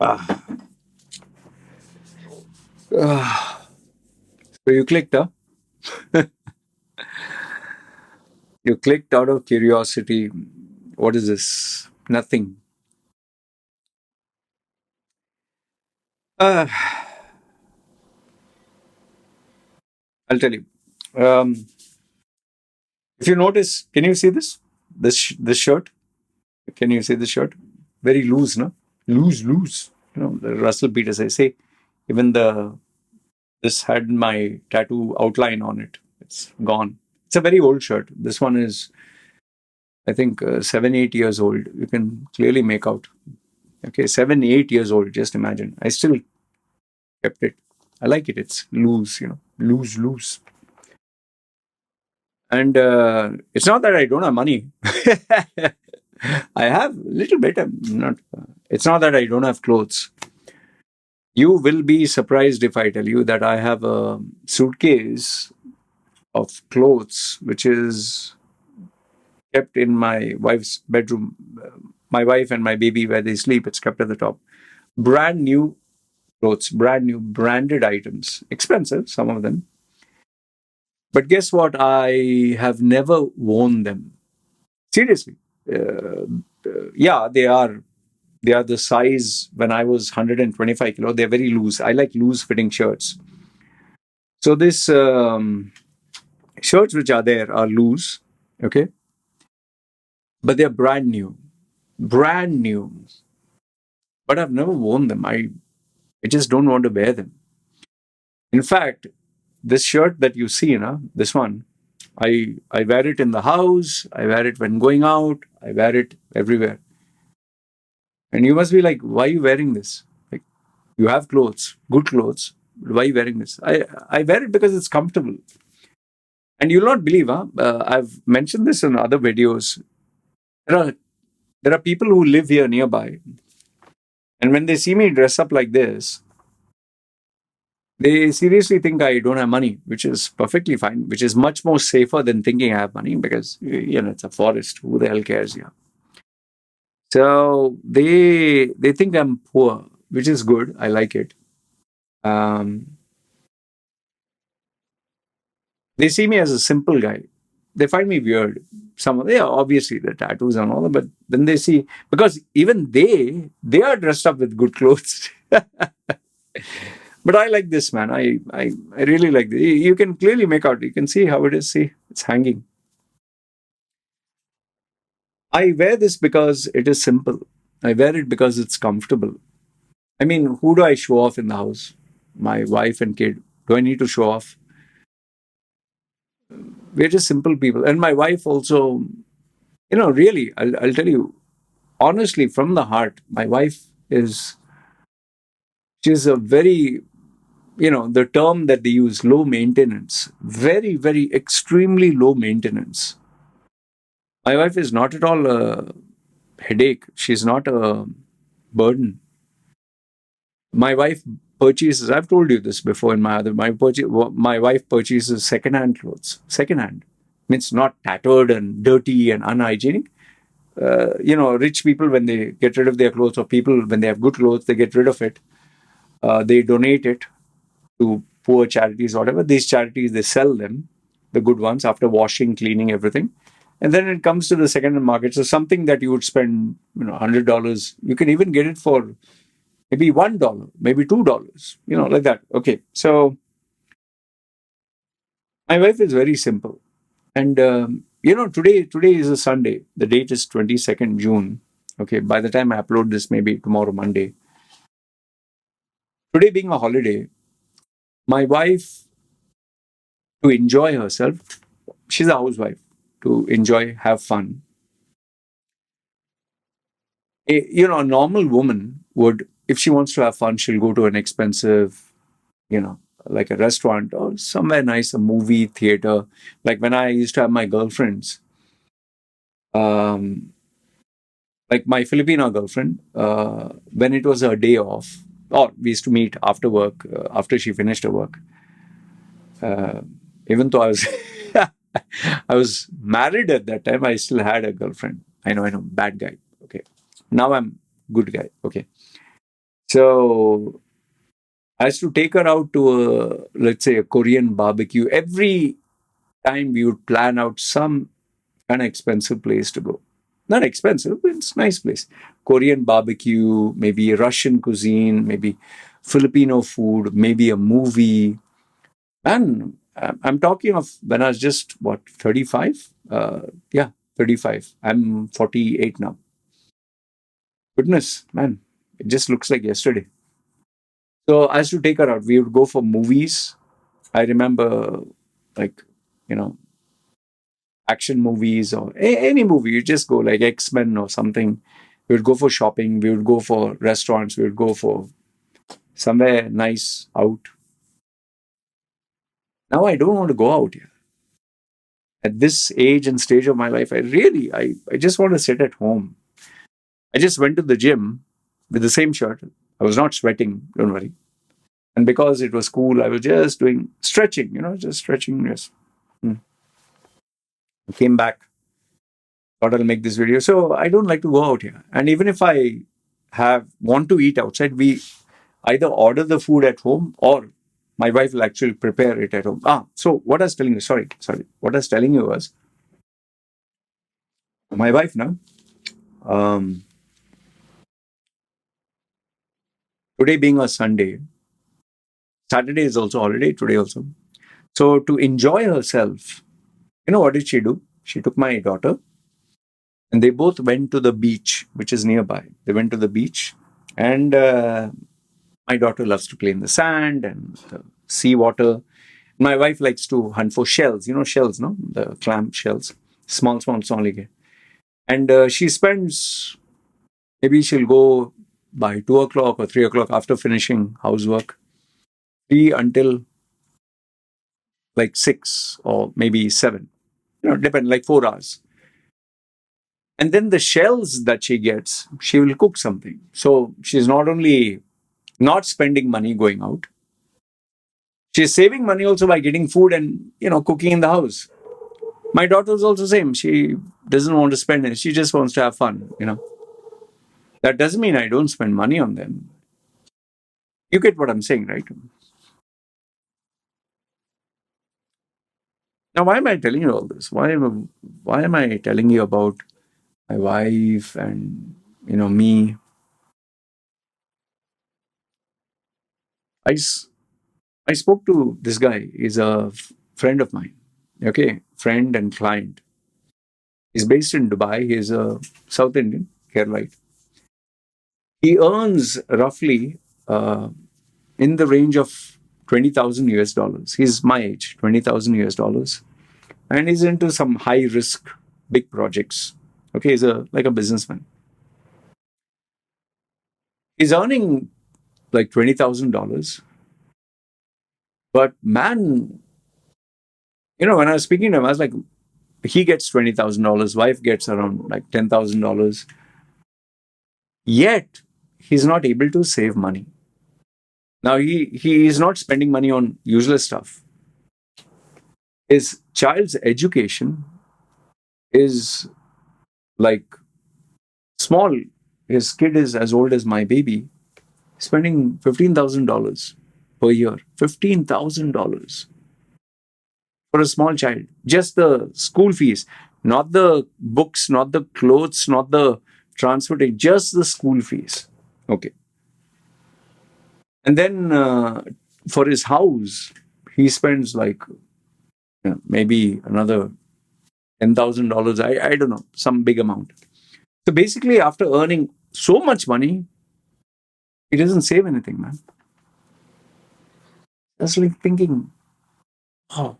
Ah, ah. So you clicked, huh? You clicked out of curiosity. What is this? Nothing. Ah, I'll tell you. Um, if you notice, can you see this? This shirt? Can you see the shirt? Very loose, no? Loose. The Russell Peters. I say, even the this had my tattoo outline on it. It's gone. It's a very old shirt. This one is, I think, 7, 8 years old. You can clearly make out. Okay, 7, 8 years old. Just imagine. I still kept it. I like it. It's loose. Loose. And it's not that I don't have money. I have a little bit. I'm not. It's not that I don't have clothes. You will be surprised if I tell you that I have a suitcase of clothes which is kept in my wife's bedroom. My wife and my baby, where they sleep, it's kept at the top. Brand new clothes, brand new branded items, expensive, some of them. But guess what? I have never worn them. Seriously. Uh, yeah, they are. They are the size when I was 125 kilo. They're very loose. I like loose fitting shirts. So this shirts which are there are loose, okay, but they're brand new. But I've never worn them. I just don't want to wear them. In fact, this shirt that you see, this one, I wear it in the house. I wear it when going out. I wear it everywhere. And you must be like, why are you wearing this? Like, you have clothes, good clothes. Why are you wearing this? I wear it because it's comfortable. And you'll not believe, huh? I've mentioned this in other videos. There are there are people who live here nearby, and when they see me dress up like this, they seriously think I don't have money, which is perfectly fine, which is much more safer than thinking I have money because, it's a forest. Who the hell cares? Yeah. So they think I'm poor, which is good. I like it. Um, they see me as a simple guy. They find me weird. Some of they are obviously the tattoos and all that, but then they see because even they are dressed up with good clothes. But I like this, man. I really like this. You can clearly make out. You can see how it is. See, it's hanging. I wear this because it is simple. I wear it because it's comfortable. I mean, who do I show off in the house? My wife and kid. Do I need to show off? We're just simple people. And my wife also, really, I'll tell you, honestly, from the heart, my wife is, she's a very, the term that they use, low maintenance. Very, very extremely low maintenance. My wife is not at all a headache. She's not a burden. My wife purchases. I've told you this before in my other. My wife purchases second-hand clothes. Second-hand means not tattered and dirty and unhygienic. Rich people when they get rid of their clothes, or people when they have good clothes, they get rid of it. They donate it to poor charities, whatever. These charities, they sell them, the good ones, after washing, cleaning, everything. And then it comes to the second-hand market. So something that you would spend, $100, you can even get it for maybe $1, maybe $2, like that. Okay. So my wife is very simple. And, today is a Sunday. The date is 22nd June. Okay. By the time I upload this, maybe tomorrow, Monday. Today being a holiday, my wife, to enjoy herself, she's a housewife, to enjoy, have fun. A normal woman would, if she wants to have fun, she'll go to an expensive, you know, like a restaurant or somewhere nice, a movie theater. Like when I used to have my girlfriends, um, like my Filipino girlfriend, when it was her day off, or we used to meet after work, after she finished her work. Uh, Even though I was I was married at that time, I still had a girlfriend. I know, bad guy. Okay, now I'm good guy. Okay, So I used to take her out to let's say, a Korean barbecue. Every time we would plan out some kind of expensive place to go. Not expensive, but it's a nice place. Korean barbecue, maybe Russian cuisine, maybe Filipino food, maybe a movie. And I'm talking of when I was just, what, 35? Yeah, 35. I'm 48 now. Goodness, man, it just looks like yesterday. So I used to take her out. We would go for movies. I remember, like, you know, action movies or any movie. You just go like X-Men or something. We would go for shopping. We would go for restaurants. We would go for somewhere nice out. Now I don't want to go out here. At this age and stage of my life, I just want to sit at home. I just went to the gym with the same shirt. I was not sweating, don't worry. And because it was cool, I was just doing stretching, just stretching. Yes. Hmm. I came back, thought I'll make this video. So I don't like to go out here. And even if I have want to eat outside, we either order the food at home or my wife will actually prepare it at home. So what I was telling you, sorry. What I was telling you was my wife now, um, today being a Sunday, Saturday is also holiday, today also. So to enjoy herself, what did she do? She took my daughter and they both went to the beach, which is nearby. They went to the beach and my daughter loves to play in the sand and the sea water. My wife likes to hunt for shells, shells, no? The clam shells, small again. And she spends, maybe she'll go by 2 o'clock or 3 o'clock after finishing housework, 3 until like 6 or maybe 7, depend, like 4 hours. And then the shells that she gets, she will cook something. So she's not only not spending money going out, she's saving money also by getting food and, cooking in the house. My daughter's also same. She doesn't want to spend it. She just wants to have fun. That doesn't mean I don't spend money on them. You get what I'm saying, right? Now, why am I telling you all this? Why am I telling you about my wife and me? I I spoke to this guy. He's a friend of mine. Okay, friend and client. He's based in Dubai. He's a South Indian, Keralite. He earns roughly in the range of 20,000 US dollars. He's my age, 20,000 US dollars. And he's into some high risk, big projects. Okay, he's like a businessman. He's earning like $20,000. But man, when I was speaking to him, I was like, he gets $20,000, wife gets around like $10,000. Yet, he's not able to save money. Now, he is not spending money on useless stuff. His child's education is like small. His kid is as old as my baby, spending $15,000 per year. $15,000 for a small child. Just the school fees, not the books, not the clothes, not the transportation, just the school fees. Okay. And then for his house, he spends like maybe another $10,000. I don't know, some big amount. So basically, after earning so much money, he doesn't save anything, man. That's like thinking, oh.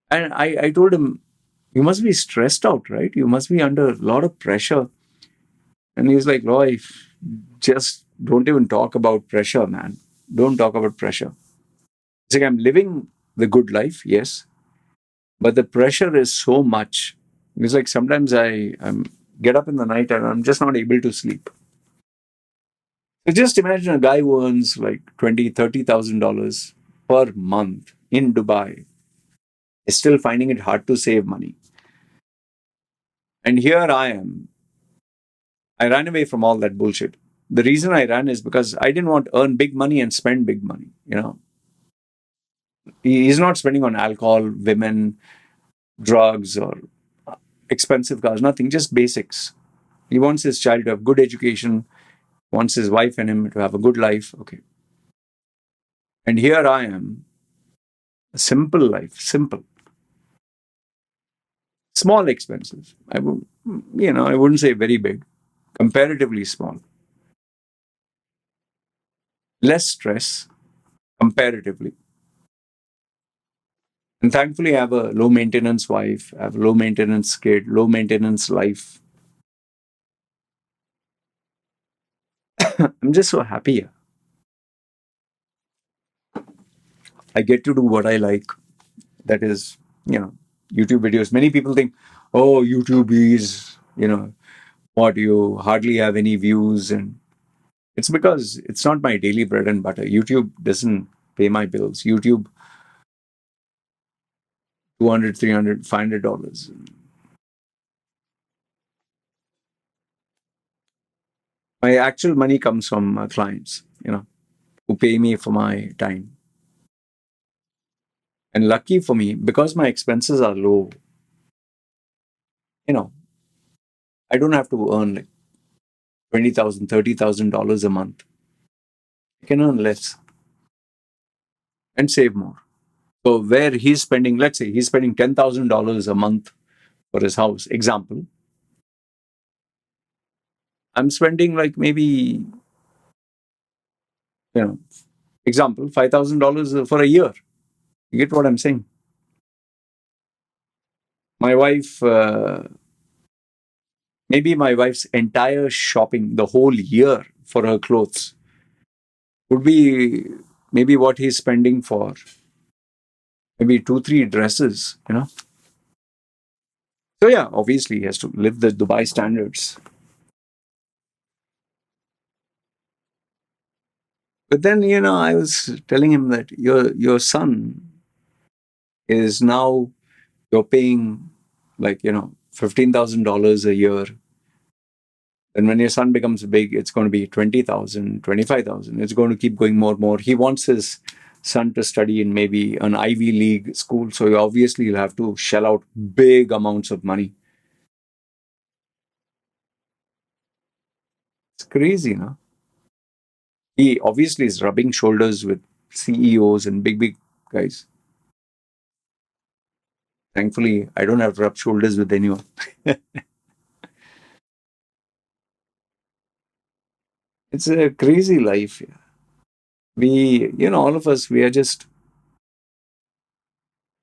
And I told him, you must be stressed out, right? You must be under a lot of pressure. And he's like, Loy, just don't even talk about pressure, man. Don't talk about pressure. It's like I'm living the good life, yes, but the pressure is so much. It's like sometimes I'm get up in the night and I'm just not able to sleep. So just imagine a guy who earns like $20,000, $30,000 per month in Dubai is still finding it hard to save money. And here I am. I ran away from all that bullshit. the reason I ran is because I didn't want to earn big money and spend big money. He's not spending on alcohol, women, drugs, or expensive cars, nothing, just basics. He wants his child to have good education, wants his wife and him to have a good life. Okay. And here I am, a simple life, simple, small expenses. I wouldn't say very big, comparatively small, less stress, comparatively. And thankfully, I have a low maintenance wife, I have a low maintenance kid, low maintenance life. I'm just so happy here. I get to do what I like. That is, YouTube videos. Many people think, oh, YouTube is, what, you hardly have any views. And it's because it's not my daily bread and butter. YouTube doesn't pay my bills. YouTube, 200, 300, $500. My actual money comes from clients, who pay me for my time. And lucky for me, because my expenses are low, you know, I don't have to earn like $20,000, $30,000 a month. I can earn less and save more. So where he's spending, let's say he's spending $10,000 a month for his house, example, I'm spending like maybe, you know, example, $5,000 for a year. You get what I'm saying? My wife, maybe my wife's entire shopping the whole year for her clothes would be maybe what he's spending for maybe two, three dresses. So yeah, obviously he has to live the Dubai standards. But then, I was telling him that your son is now, you're paying like, $15,000 a year. And when your son becomes big, it's going to be 20,000, 25,000. It's going to keep going more and more. He wants his son to study in maybe an Ivy League school. So obviously you'll have to shell out big amounts of money. It's crazy, no? He obviously is rubbing shoulders with CEOs and big, big guys. Thankfully, I don't have to rub shoulders with anyone. It's a crazy life. Yeah. All of us, we are just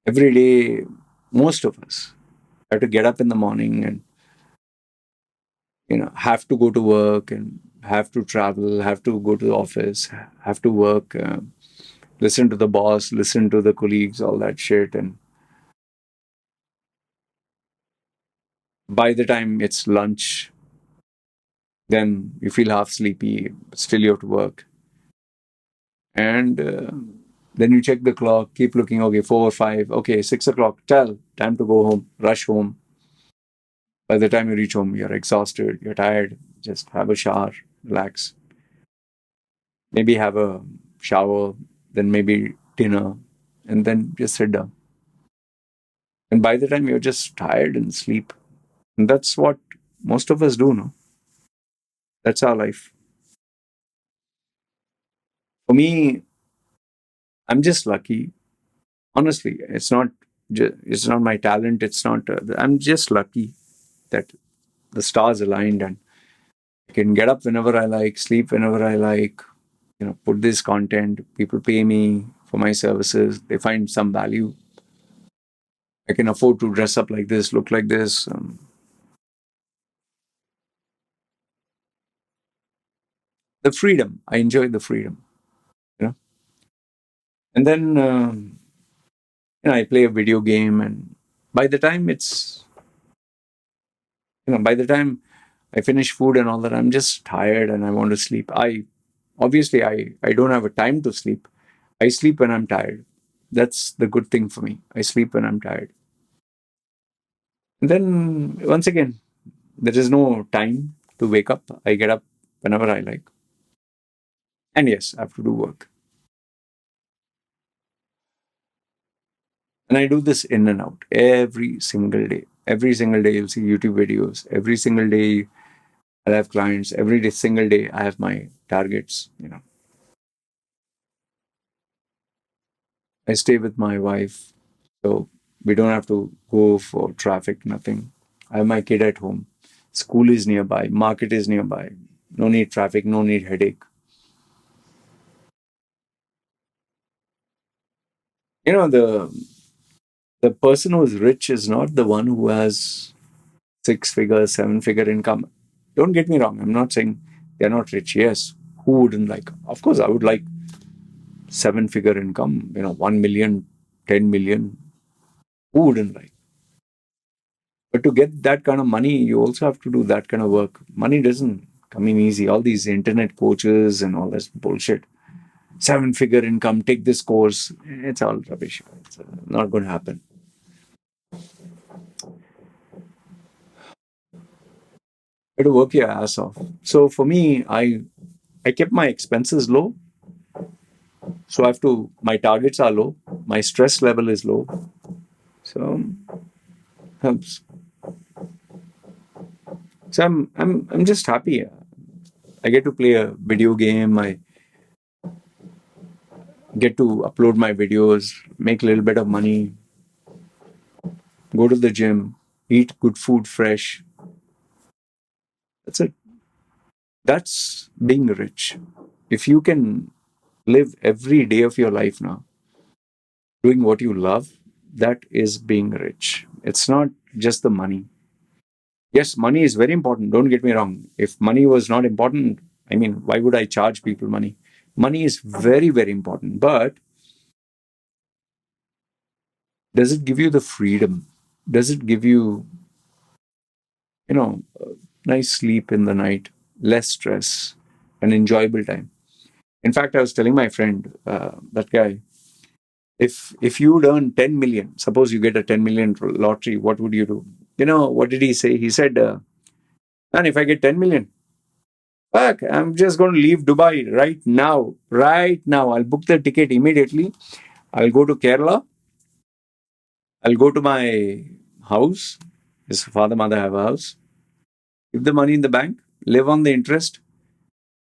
every day, most of us have to get up in the morning and, have to go to work and have to travel, have to go to the office, have to work, listen to the boss, listen to the colleagues, all that shit. And by the time it's lunch, then you feel half sleepy, but still you have to work. And then you check the clock, keep looking, okay, 4 or 5, okay, 6 o'clock, time to go home, rush home. By the time you reach home, you're exhausted, you're tired, just have a shower, relax, maybe have a shower, then maybe dinner, and then just sit down. And by the time you're just tired and sleep. And that's what most of us do, no? That's our life. For me, I'm just lucky. Honestly, it's not my talent. It's not. I'm just lucky that the stars aligned and I can get up whenever I like, sleep whenever I like. Put this content. People pay me for my services. They find some value. I can afford to dress up like this, look like this. The freedom. I enjoy the freedom. You know. And then I play a video game, and by the time it's by the time I finish food and all that, I'm just tired and I want to sleep. I don't have a time to sleep. I sleep when I'm tired. That's the good thing for me. I sleep when I'm tired. And then once again, there is no time to wake up. I get up whenever I like. And yes, I have to do work. And I do this in and out every single day. Every single day, you'll see YouTube videos. Every single day, I'll have clients. Every day, single day, I have my targets. I stay with my wife, so we don't have to go for traffic, nothing. I have my kid at home. School is nearby. Market is nearby. No need traffic, no need headache. The person who's rich is not the one who has six figure, seven figure income. Don't get me wrong. I'm not saying they're not rich. Yes. Who wouldn't like? Of course, I would like seven figure income, 1 million, 10 million. Who wouldn't like? But to get that kind of money, you also have to do that kind of work. Money doesn't come in easy. All these internet coaches and all this bullshit. Seven figure income, take this course. It's all rubbish. It's not going to happen. You have to work your ass off. So for me, I kept my expenses low. So I have to, my targets are low. My stress level is low. So helps. So I'm just happy. I get to play a video game. I get to upload my videos, make a little bit of money, go to the gym, eat good food fresh. That's it. That's being rich. If you can live every day of your life now doing what you love, that is being rich. It's not just the money. Yes, money is very important. Don't get me wrong. If money was not important, I mean, why would I charge people money? Money is very, very important. But does it give you the freedom? Does it give you, nice sleep in the night, less stress, an enjoyable time? In fact, I was telling my friend, that guy, if you would earn 10 million, suppose you get a 10 million lottery, what would you do? What did he say? He said, man, if I get 10 million, fuck, I'm just going to leave Dubai right now. Right now. I'll book the ticket immediately. I'll go to Kerala. I'll go to my house. His father, mother have a house. Keep the money in the bank. Live on the interest.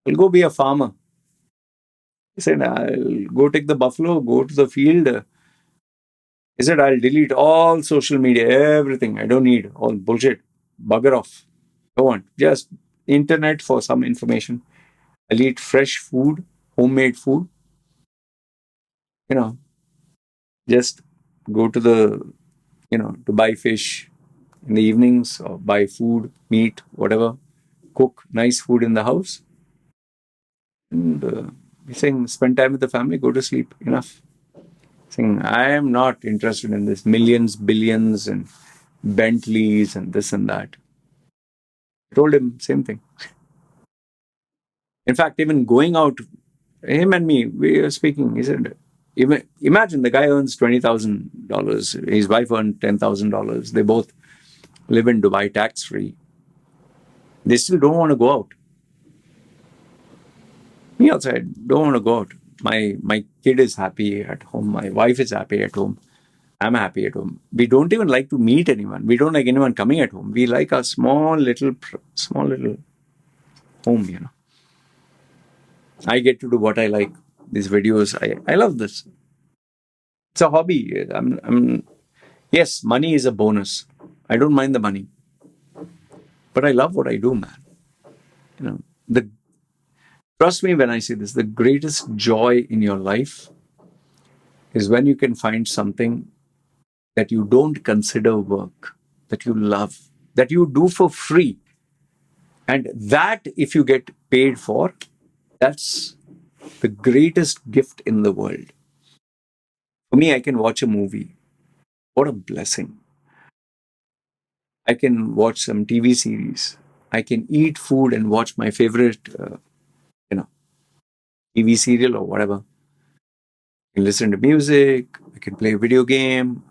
I'll go be a farmer. He said, I'll go take the buffalo, go to the field. He said, I'll delete all social media, everything. I don't need all bullshit. Bugger off. Don't want. Just internet for some information. I'll eat fresh food, homemade food. You know, just go to to buy fish in the evenings or buy food, meat, whatever. Cook nice food in the house. And he's saying, spend time with the family, go to sleep. Enough. Saying, I am not interested in this millions, billions, and Bentleys and this and that. I told him same thing. In fact, even going out, him and me, we were speaking. He said, even imagine the guy earns $20,000. His wife earned $10,000. They both live in Dubai tax free. They still don't want to go out. Me also, I don't want to go out. My kid is happy at home. My wife is happy at home. I'm happy at home. We don't even like to meet anyone. We don't like anyone coming at home. We like our small little home. I get to do what I like. These videos, I love this. It's a hobby. Yes, money is a bonus. I don't mind the money, but I love what I do, man. The trust me when I say this. The greatest joy in your life is when you can find something that you don't consider work, that you love, that you do for free, and that if you get paid for, that's the greatest gift in the world. For me, I can watch a movie. What a blessing. I can watch some TV series. I can eat food and watch my favorite, you know, TV serial or whatever. I can listen to music. I can play a video game.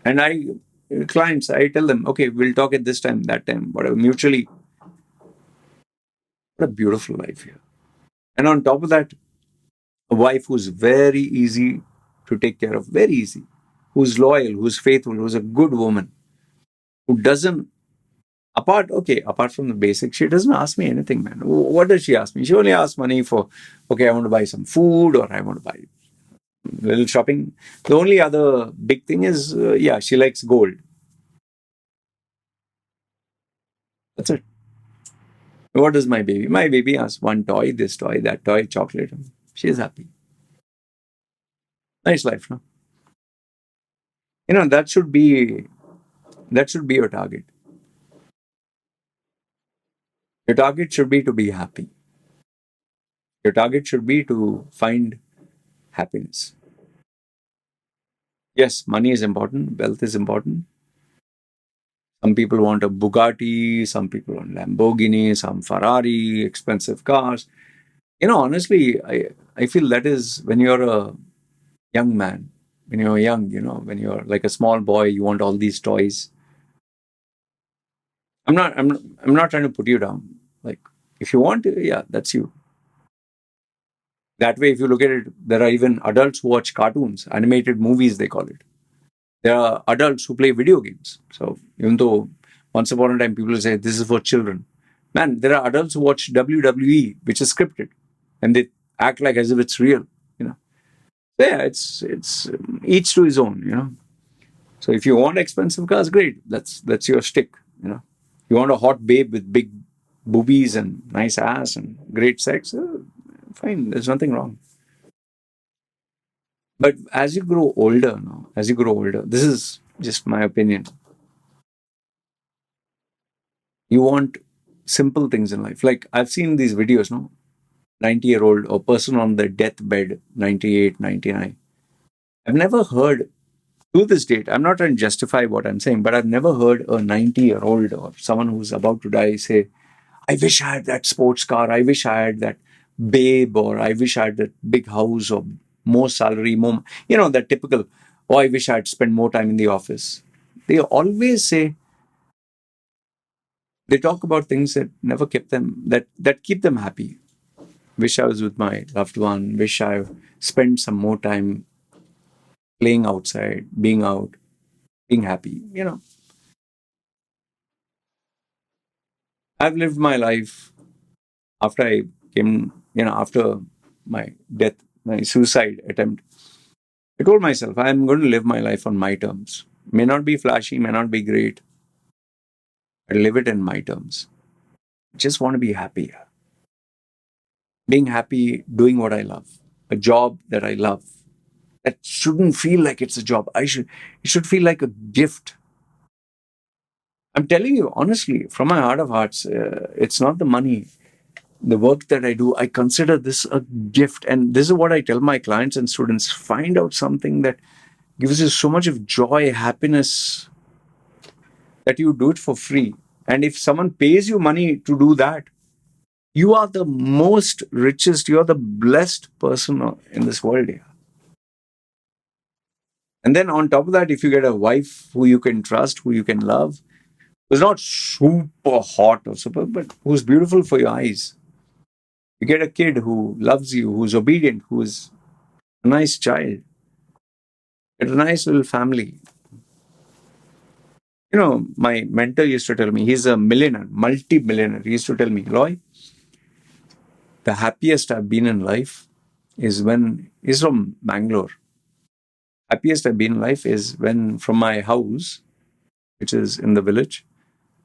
And clients, I tell them, okay, we'll talk at this time, that time, whatever, mutually. What a beautiful life here. And on top of that, a wife who's very easy to take care of, very easy, who's loyal, who's faithful, who's a good woman, who doesn't, apart from the basics, she doesn't ask me anything, man. What does she ask me? She only asks money for, okay, I want to buy some food or I want to buy a little shopping. The only other big thing is, yeah, she likes gold. That's it. What does my baby? My baby asks one toy, this toy, that toy, chocolate. She's happy. Nice life, no? That should be your target. Your target should be to be happy. Your target should be to find happiness. Yes, money is important, wealth is important. Some people want a Bugatti, some people want Lamborghini, some Ferrari, expensive cars. Honestly, I feel that is when you're a young man, when you're young, when you're like a small boy, you want all these toys. I'm not trying to put you down. Like, if you want, yeah, that's you. That way, if you look at it, there are even adults who watch cartoons, animated movies, they call it. There are adults who play video games. So even though once upon a time people say this is for children, man, there are adults who watch WWE, which is scripted, and they act like as if it's real. You know, so yeah, it's each to his own. So if you want expensive cars, great. That's your stick. You want a hot babe with big boobies and nice ass and great sex, fine. There's nothing wrong. But as you grow older, no, as you grow older, this is just my opinion. You want simple things in life. Like I've seen these videos, no, 90-year-old or person on their deathbed, 98, 99. I've never heard to this date. I'm not trying to justify what I'm saying, but I've never heard a 90-year-old or someone who's about to die say, I wish I had that sports car. I wish I had that babe, or I wish I had that big house, or more salary, more, that typical, oh, I wish I had spent more time in the office. They always say, they talk about things that never kept them, that keep them happy. Wish I was with my loved one. Wish I spent some more time playing outside, being out, being happy. I've lived my life after I came, after my death, my suicide attempt. I told myself, I'm going to live my life on my terms. May not be flashy, may not be great. I live it in my terms. I just want to be happy. Being happy, doing what I love, a job that I love. That shouldn't feel like it's a job. It should feel like a gift. I'm telling you honestly, from my heart of hearts, it's not the money. The work that I do, I consider this a gift. And this is what I tell my clients and students. Find out something that gives you so much of joy, happiness, that you do it for free. And if someone pays you money to do that, you are the most richest, you are the blessed person in this world here. And then on top of that, if you get a wife who you can trust, who you can love, who's not super hot or super, but who's beautiful for your eyes. You get a kid who loves you, who's obedient, who's a nice child. Get a nice little family. My mentor used to tell me, he's a millionaire, multi-millionaire. He used to tell me, Loy, the happiest I've been in life is when, he's from Bangalore. Happiest I've been in life is when from my house, which is in the village,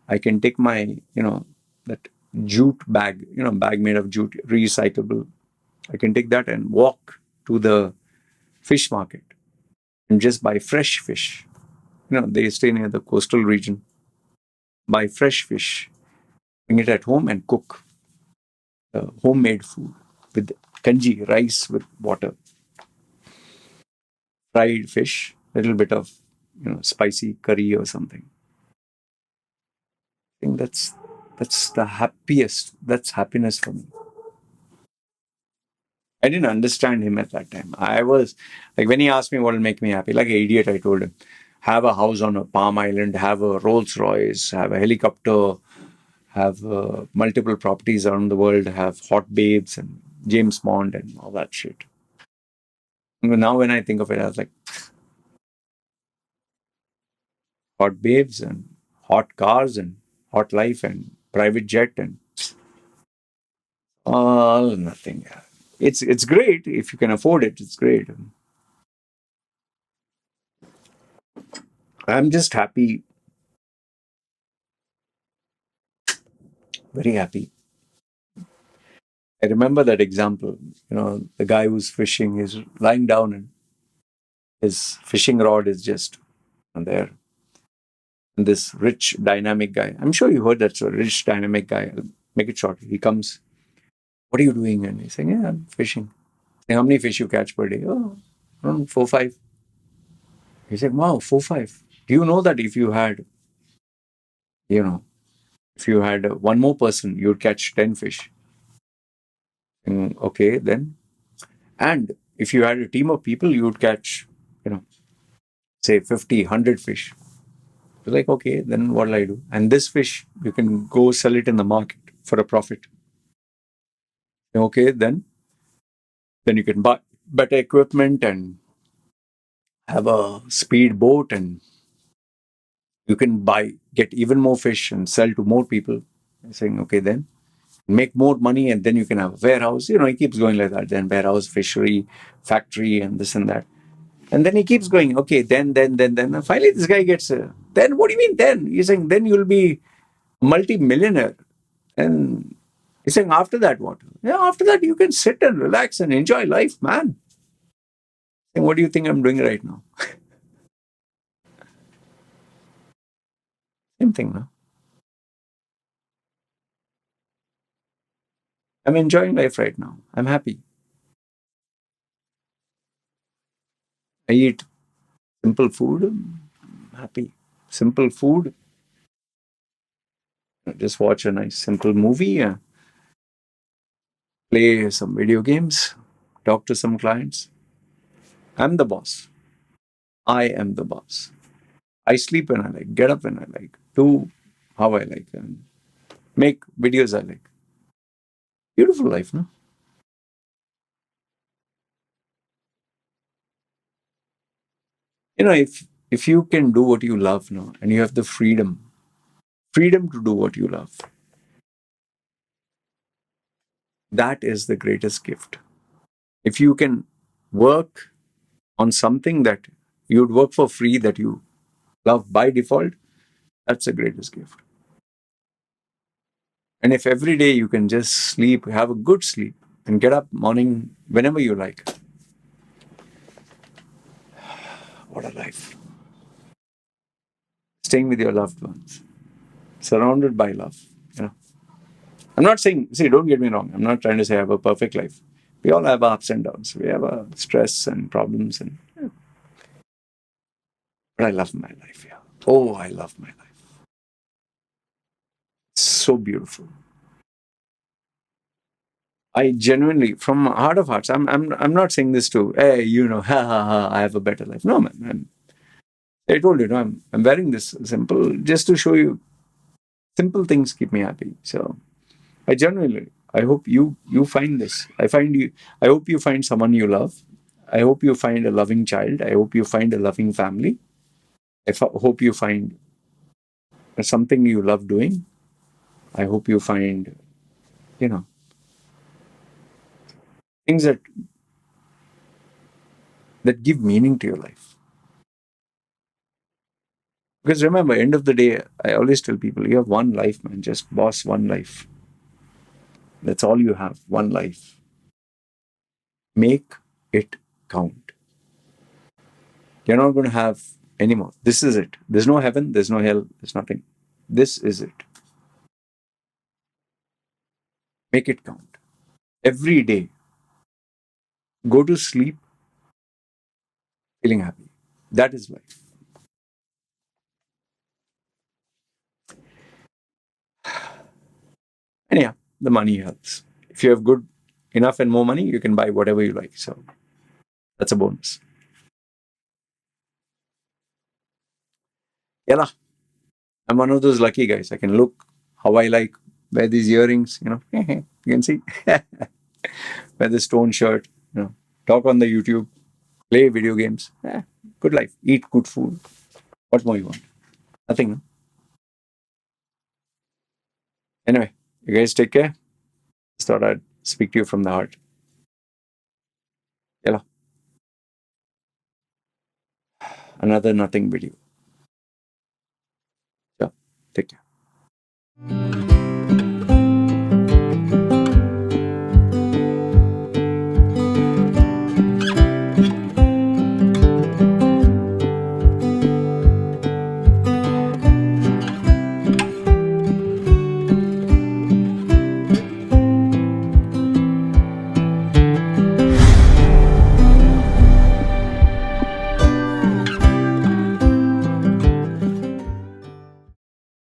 I can take my, that jute bag, bag made of jute, recyclable. I can take that and walk to the fish market and just buy fresh fish. They stay near the coastal region. Buy fresh fish, bring it at home and cook homemade food with kanji, rice with water, fried fish, a little bit of, spicy curry or something. I think that's the happiest. That's happiness for me. I didn't understand him at that time. I was like, when he asked me what will make me happy, like an idiot, I told him, have a house on a Palm Island, have a Rolls Royce, have a helicopter, have multiple properties around the world, have hot babes, and James Bond and all that shit. Now when I think of it, I was like, hot babes and hot cars and hot life and private jet and all nothing. Yeah. It's great if you can afford it. It's great. I'm just happy, very happy. I remember that example. The guy who's fishing is lying down and his fishing rod is just there. And this rich, dynamic guy. I'm sure you heard that story. Rich, dynamic guy. I'll make it short. He comes. What are you doing? And he's saying, yeah, I'm fishing. How many fish you catch per day? Oh, around 4, 5. He said, wow, 4, 5. Do you know that you know, if you had one more person, you'd catch 10 fish? Okay, then. And if you had a team of people, you would catch, say 50, 100 fish. Like, okay, then what'll I do? And this fish, you can go sell it in the market for a profit. Okay, then you can buy better equipment and have a speed boat, and you can get even more fish and sell to more people. Saying, okay, then make more money, and then you can have a warehouse. He keeps going like that. Then warehouse, fishery, factory, and this and that. And then he keeps going. Okay, then. And finally, this guy gets. Then what do you mean? Then he's saying, then you'll be multi-millionaire. And he's saying, after that, what? Yeah, after that, you can sit and relax and enjoy life, man. And what do you think I'm doing right now? Same thing, no? I'm enjoying life right now. I'm happy. I eat simple food. I'm happy. Simple food. Just watch a nice simple movie. Play some video games. Talk to some clients. I'm the boss. I am the boss. I sleep when I like. Get up when I like. Do how I like. And make videos I like. Beautiful life, no? If you can do what you love now, and you have the freedom to do what you love, that is the greatest gift. If you can work on something that you'd work for free, that you love by default, that's the greatest gift. And if every day you can just sleep, have a good sleep, and get up morning whenever you like, what a life. Staying with your loved ones, surrounded by love. You know, I'm not saying, see, don't get me wrong. I'm not trying to say I have a perfect life. We all have our ups and downs. We have our stress and problems, but I love my life. Yeah. Oh, I love my life. It's so beautiful. I genuinely, from heart of hearts, I'm not saying this to, hey, ha ha ha, I have a better life. No, man. I told you, I'm wearing this simple just to show you simple things keep me happy. So I genuinely, I hope you find this. I hope you find someone you love. I hope you find a loving child. I hope you find a loving family. Hope you find something you love doing. I hope you find, you know, things that give meaning to your life. Because remember, end of the day, I always tell people, you have one life, man. Just boss one life. That's all you have. One life. Make it count. You're not going to have any more. This is it. There's no heaven. There's no hell. There's nothing. This is it. Make it count. Every day, go to sleep feeling happy. That is life. And yeah, the money helps. If you have good enough and more money, you can buy whatever you like. So that's a bonus. Yeah, I'm one of those lucky guys. I can look how I like, wear these earrings, you can see. Wear wear this stone shirt, talk on the YouTube, play video games. Good life. Eat good food. What more you want? Nothing. No? Anyway, you guys take care. Just thought I'd speak to you from the heart. Yellow. Another nothing video. Yeah. Take care.